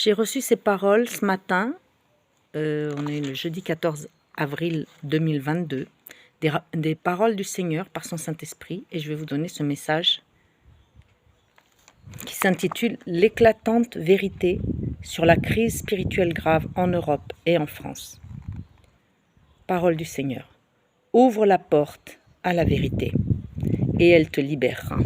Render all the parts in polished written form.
J'ai reçu ces paroles ce matin, on est le jeudi 14 avril 2022, des paroles du Seigneur par son Saint-Esprit, et je vais vous donner ce message qui s'intitule « L'éclatante vérité sur la crise spirituelle grave en Europe et en France ». Parole du Seigneur. Ouvre la porte à la vérité, et elle te libérera.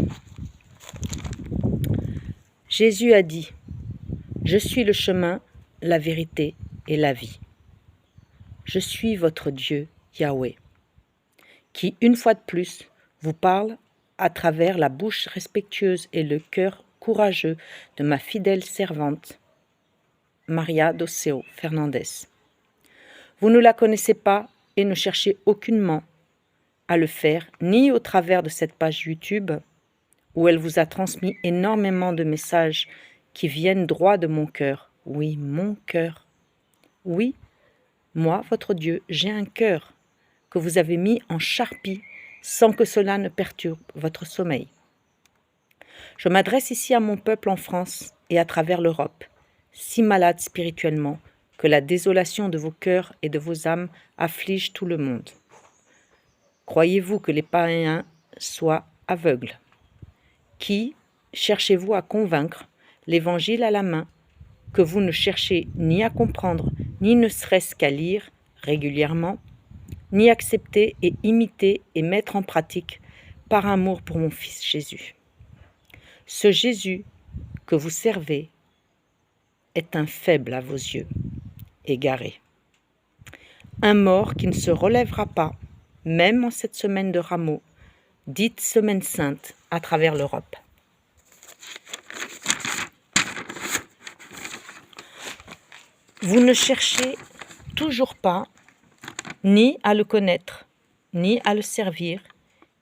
Jésus a dit « Je suis le chemin, la vérité et la vie. Je suis votre Dieu, Yahweh, qui, une fois de plus, vous parle à travers la bouche respectueuse et le cœur courageux de ma fidèle servante, Maria Doceo Fernandez. Vous ne la connaissez pas et ne cherchez aucunement à le faire, ni au travers de cette page YouTube, où elle vous a transmis énormément de messages qui viennent droit de mon cœur. Oui, mon cœur. Oui, moi, votre Dieu, j'ai un cœur que vous avez mis en charpie sans que cela ne perturbe votre sommeil. Je m'adresse ici à mon peuple en France et à travers l'Europe, si malade spirituellement que la désolation de vos cœurs et de vos âmes afflige tout le monde. Croyez-vous que les païens soient aveugles? Qui cherchez-vous à convaincre, l'évangile à la main, que vous ne cherchez ni à comprendre, ni ne serait-ce qu'à lire régulièrement, ni accepter et imiter et mettre en pratique par amour pour mon Fils Jésus. Ce Jésus que vous servez est un faible à vos yeux, égaré. Un mort qui ne se relèvera pas, même en cette semaine de Rameaux, dite Semaine Sainte à travers l'Europe. Vous ne cherchez toujours pas ni à le connaître, ni à le servir,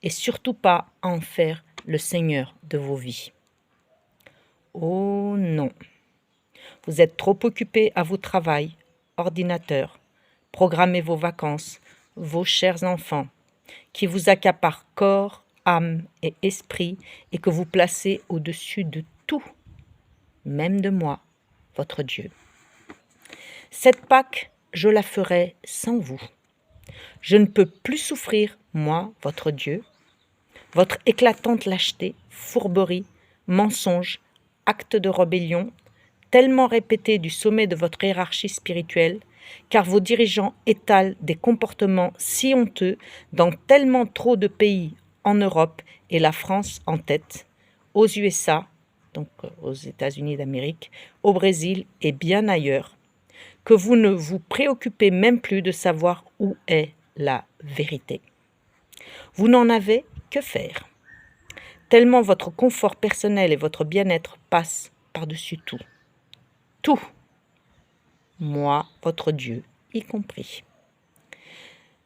et surtout pas à en faire le Seigneur de vos vies. Oh non! Vous êtes trop occupés à vos travails, ordinateur, programmez vos vacances, vos chers enfants, qui vous accaparent corps, âme et esprit, et que vous placez au-dessus de tout, même de moi, votre Dieu. Cette Pâque, je la ferai sans vous. Je ne peux plus souffrir, moi, votre Dieu, votre éclatante lâcheté, fourberie, mensonge, acte de rébellion, tellement répétés du sommet de votre hiérarchie spirituelle, car vos dirigeants étalent des comportements si honteux dans tellement trop de pays en Europe et la France en tête, aux USA, donc aux États-Unis d'Amérique, au Brésil et bien ailleurs, que vous ne vous préoccupez même plus de savoir où est la vérité. Vous n'en avez que faire, tellement votre confort personnel et votre bien-être passent par-dessus tout. Tout, moi, votre Dieu, y compris.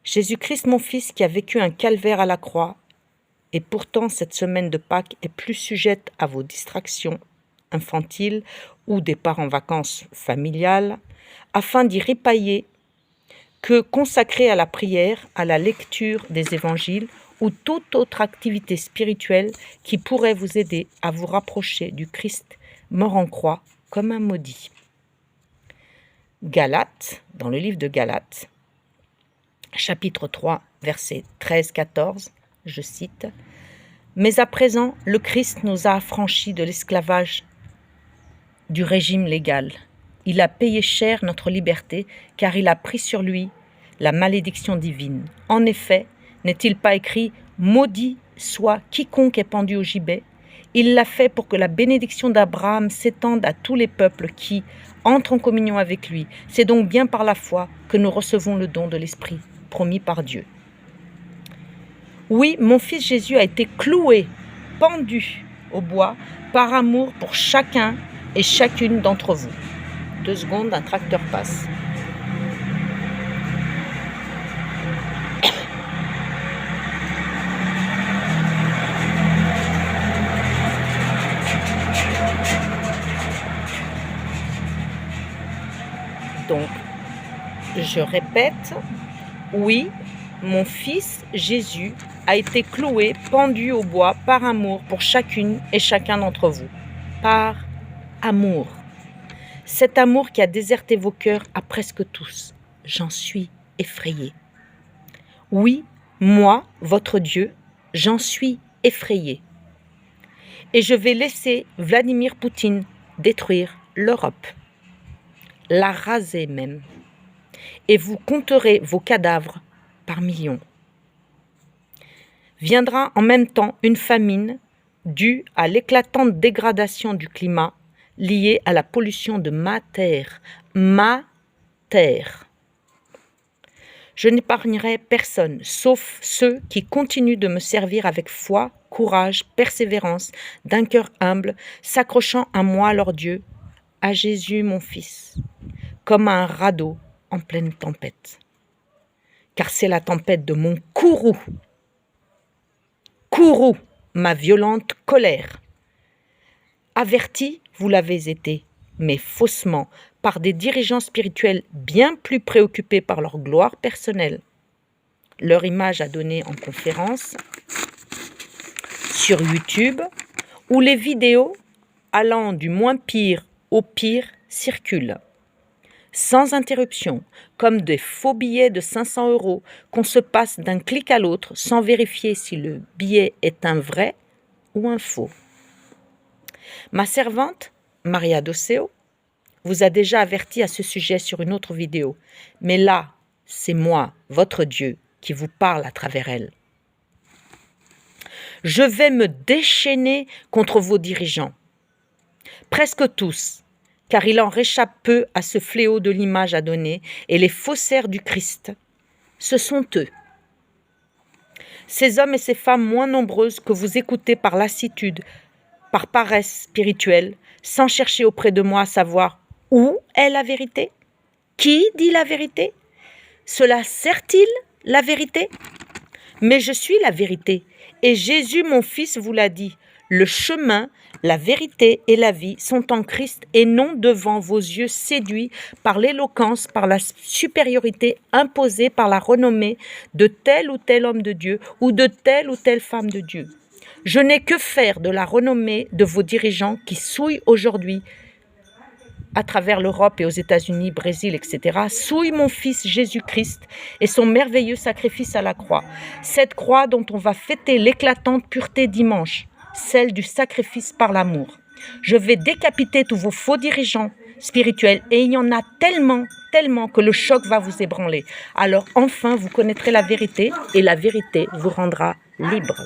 Jésus-Christ, mon Fils, qui a vécu un calvaire à la croix, et pourtant cette semaine de Pâques est plus sujette à vos distractions infantiles ou départ en vacances familiales, afin d'y ripailler, que consacré à la prière, à la lecture des évangiles ou toute autre activité spirituelle qui pourrait vous aider à vous rapprocher du Christ mort en croix comme un maudit. Galates, dans le livre de Galates, chapitre 3, versets 13-14, je cite, « Mais à présent, le Christ nous a affranchis de l'esclavage du régime légal. Il a payé cher notre liberté, car il a pris sur lui la malédiction divine. En effet, n'est-il pas écrit « Maudit soit quiconque est pendu au gibet » Il l'a fait pour que la bénédiction d'Abraham s'étende à tous les peuples qui entrent en communion avec lui. C'est donc bien par la foi que nous recevons le don de l'Esprit promis par Dieu. Oui, mon Fils Jésus a été cloué, pendu au bois, par amour pour chacun et chacune d'entre vous. 2 secondes, un tracteur passe. Donc, je répète, oui, mon Fils Jésus a été cloué, pendu au bois par amour pour chacune et chacun d'entre vous. Par amour. Cet amour qui a déserté vos cœurs à presque tous, j'en suis effrayé. Oui, moi, votre Dieu, j'en suis effrayé. Et je vais laisser Vladimir Poutine détruire l'Europe, la raser même. Et vous compterez vos cadavres par millions. Viendra en même temps une famine due à l'éclatante dégradation du climat liée à la pollution de ma terre. Ma terre. Je n'épargnerai personne, sauf ceux qui continuent de me servir avec foi, courage, persévérance, d'un cœur humble, s'accrochant à moi, leur Dieu, à Jésus, mon Fils, comme à un radeau en pleine tempête. Car c'est la tempête de mon courroux, ma violente colère. Averti, vous l'avez été, mais faussement, par des dirigeants spirituels bien plus préoccupés par leur gloire personnelle. Leur image à donner en conférence, sur YouTube, où les vidéos allant du moins pire au pire circulent. Sans interruption, comme des faux billets de 500 € qu'on se passe d'un clic à l'autre sans vérifier si le billet est un vrai ou un faux. Ma servante, Maria Doceo, vous a déjà averti à ce sujet sur une autre vidéo, mais là, c'est moi, votre Dieu, qui vous parle à travers elle. Je vais me déchaîner contre vos dirigeants, presque tous, car il en réchappe peu à ce fléau de l'image à donner, et les faussaires du Christ, ce sont eux. Ces hommes et ces femmes moins nombreuses que vous écoutez par lassitude, par paresse spirituelle, sans chercher auprès de moi à savoir où est la vérité? Qui dit la vérité? Cela sert-il la vérité? Mais je suis la vérité, et Jésus mon Fils vous l'a dit. Le chemin, la vérité et la vie sont en Christ et non devant vos yeux séduits par l'éloquence, par la supériorité imposée par la renommée de tel ou tel homme de Dieu ou de telle ou telle femme de Dieu. Je n'ai que faire de la renommée de vos dirigeants qui souillent aujourd'hui à travers l'Europe et aux États-Unis, Brésil, etc., souille mon Fils Jésus-Christ et son merveilleux sacrifice à la croix. Cette croix dont on va fêter l'éclatante pureté dimanche, celle du sacrifice par l'amour. Je vais décapiter tous vos faux dirigeants spirituels et il y en a tellement que le choc va vous ébranler. Alors enfin, vous connaîtrez la vérité et la vérité vous rendra libre.